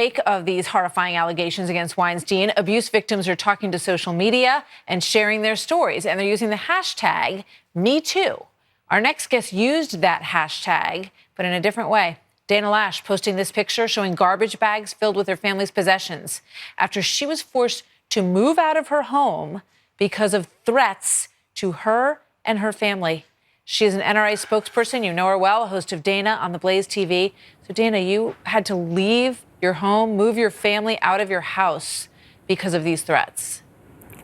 Wake of these horrifying allegations against Weinstein, abuse victims are talking to social media and sharing their stories, and they're using the hashtag #MeToo. Our next guest used that hashtag, but in a different way. Dana Loesch posting this picture showing garbage bags filled with her family's possessions after she was forced to move out of her home because of threats to her and her family. She is an NRA spokesperson. You know her well, a host of Dana on the Blaze TV. So, Dana, you had to leave your home, move your family out of your house because of these threats.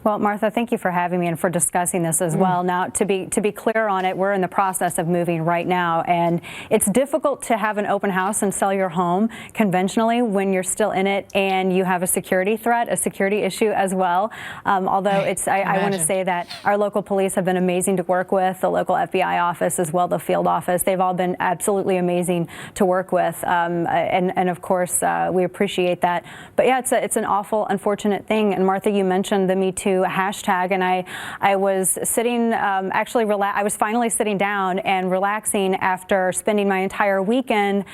Well, Martha, thank you for having me and for discussing this as well. Now, to be clear on it, we're in the process of moving right now, and it's difficult to have an open house and sell your home conventionally when you're still in it and you have a security threat, a security issue as well. Although I want to say that our local police have been amazing to work with, the local FBI office as well, the field office. They've all been absolutely amazing to work with, and of course we appreciate that. But yeah, it's an awful, unfortunate thing. And Martha, you mentioned the Me Too hashtag, and I was sitting, I was finally sitting down and relaxing after spending my entire weekend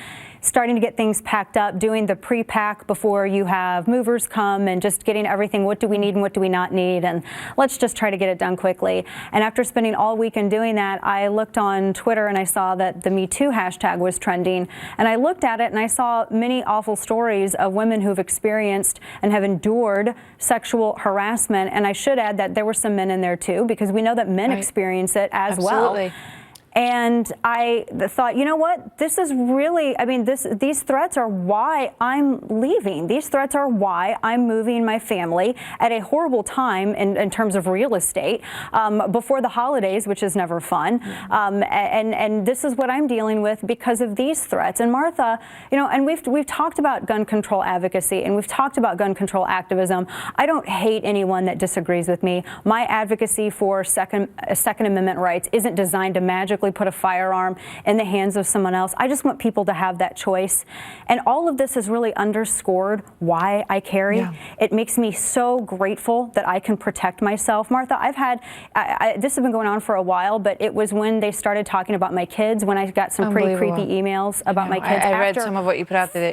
starting to get things packed up, doing the pre-pack before you have movers come, and just getting everything, what do we need and what do we not need, and let's just try to get it done quickly. And after spending all weekend doing that, I looked on Twitter and I saw that the Me Too hashtag was trending, and I looked at it and I saw many awful stories of women who've experienced and have endured sexual harassment. And I should add that there were some men in there too, because we know that men experience it as well. And I thought, you know what, this is really, I mean, these threats are why I'm leaving. These threats are why I'm moving my family at a horrible time in terms of real estate, before the holidays, which is never fun. And this is what I'm dealing with because of these threats. And Martha, you know, and we've talked about gun control advocacy and we've talked about gun control activism. I don't hate anyone that disagrees with me. My advocacy for Second Amendment rights isn't designed to magically put a firearm in the hands of someone else. I just want people to have that choice. And all of this has really underscored why I carry. Yeah. It makes me so grateful that I can protect myself. Martha, I've had, this has been going on for a while, but it was when they started talking about my kids, when I got some pretty creepy emails about my kids. I read some of what you put out there,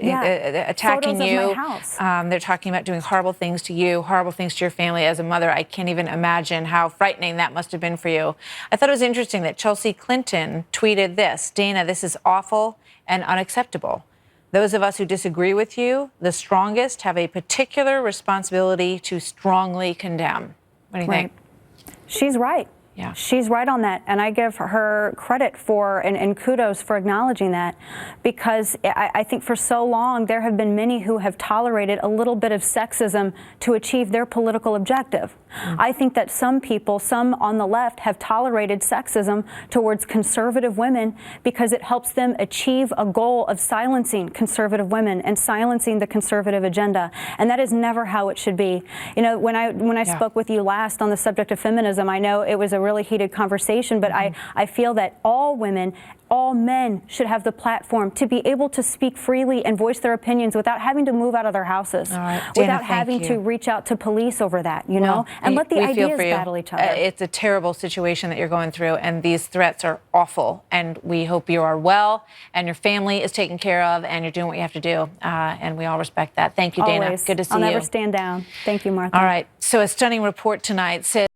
attacking you. Of my house. They're talking about doing horrible things to you, horrible things to your family. As a mother, I can't even imagine how frightening that must have been for you. I thought it was interesting that Chelsea Clinton tweeted this: Dana, this is awful and unacceptable. Those of us who disagree with you, the strongest, have a particular responsibility to strongly condemn. What do you think? She's right. Yeah. She's right on that, and I give her credit for and kudos for acknowledging that, because I think for so long there have been many who have tolerated a little bit of sexism to achieve their political objective. I think that some people, some on the left, have tolerated sexism towards conservative women because it helps them achieve a goal of silencing conservative women and silencing the conservative agenda, and that is never how it should be. You know, when I spoke with you last on the subject of feminism, I know it was a really heated conversation, but I feel that all women, all men should have the platform to be able to speak freely and voice their opinions without having to move out of their houses, without having to reach out to police over that, you know, and let the ideas battle each other. It's a terrible situation that you're going through, and these threats are awful, and we hope you are well and your family is taken care of and you're doing what you have to do, and we all respect that. Thank you, Dana. Always. Good to see you. I'll never stand down. Thank you, Martha. All right. So a stunning report tonight says